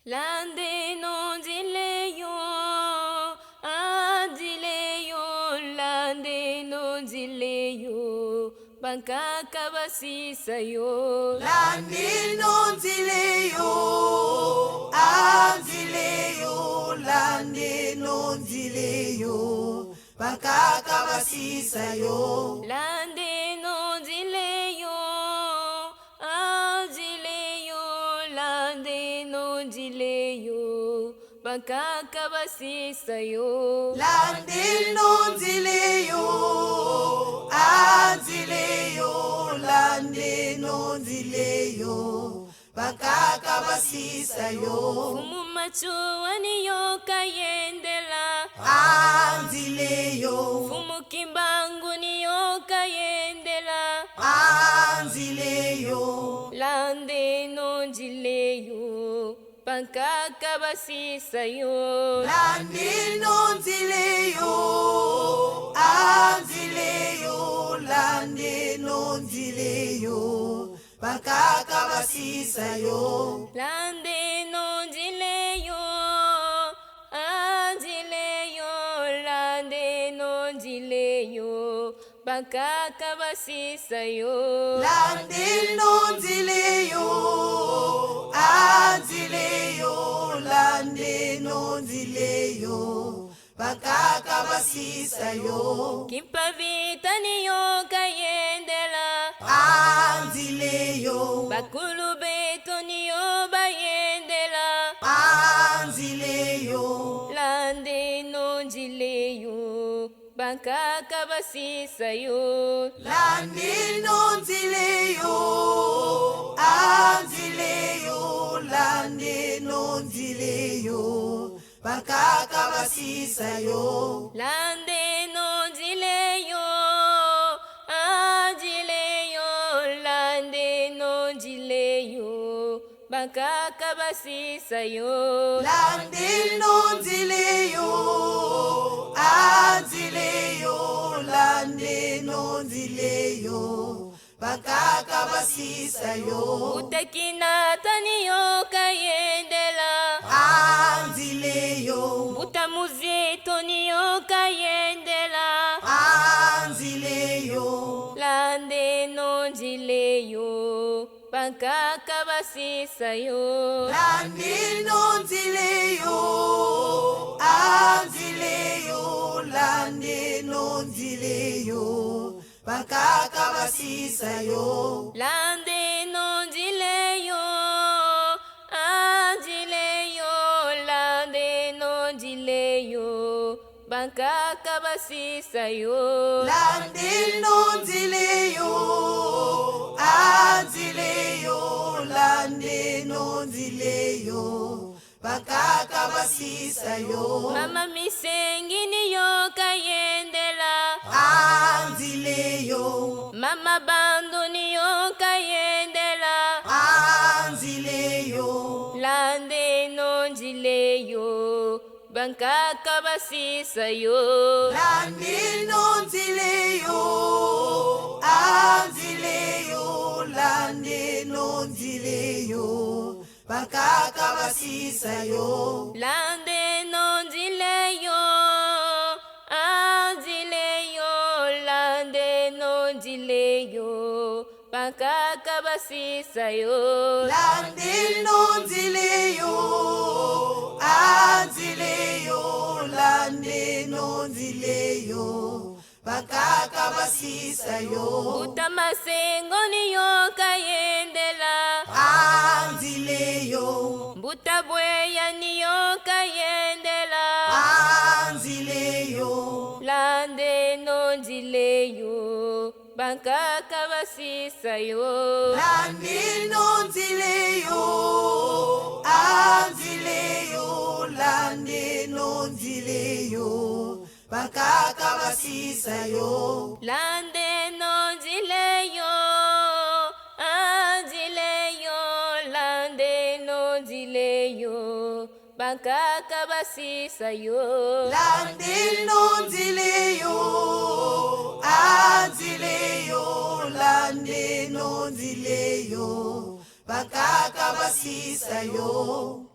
Lande no dileyo, adileyo, lande no dileyo, banka kabasi sayo. Lande no dileyo, adileyo, lande no dileyo, banka kabasi sayo. Lande no dileyo, adileyo, lande no dileyo, banka kabasi sayo. Lande no dileyo, adileyo, lande no dileyo, banka kabasi sayo. Fumu machu waniyo kayendela, Adileyo, fumu kimbangu niyo kayendela. adileyo, Lande no dileyo, banka kabasi sayo. lande no dileyo, adileyo, lande no dileyo, banka kabasi sayo. Lande no dileyo, adileyo, lande no dileyo, banka kabasi sayo. Lande no dileyo, adileyo, lande no dileyo, banka kabasi sayo. Kimpavita niyo kayendela, Adileyo, bakulu beto niyo bayendela. adileyo, Lande no dileyo, banka kabasi sayo. lande no dileyo, adileyo, lande no dileyo, banka kabasi sayo. Lande no dileyo, adileyo, lande no dileyo, banka kabasi sayo. Lande no dileyo, adileyo, lande no dileyo, banka kabasi sayo. Utakina taniyo kayendela, Adileyo, utamuzito niyo kayendela. adileyo, Lande no dileyo, banka kabasi sayo. lande no dileyo, adileyo, lande no dileyo, banka kabasi sayo. Lande no dileyo, adileyo, lande no dileyo, banka kabasi sayo. Lande no dileyo, adileyo, lande no dileyo, banka kabasi sayo. Mama misengi niyo kayendela, Adileyo, mama bandu niyo kayendela. adileyo, Lande no dileyo, banka kabasi sayo. lande no dileyo, adileyo, lande no dileyo, banka kabasi sayo. Lande no dileyo, adileyo, lande no dileyo, banka kabasi sayo. Lande no dileyo, adileyo, lande no dileyo, banka kabasi sayo. Utamasengo niyo kayendela, Adileyo, butabweya niyo kayendela. adileyo, Lande no dileyo, banka kabasi sayo. lande no dileyo, adileyo, lande no dileyo, banka kabasi sayo. Lande no dileyo, adileyo, lande no dileyo, banka kabasi sayo. Lande no dileyo, adileyo, lande no dileyo, bakaka basisa yo.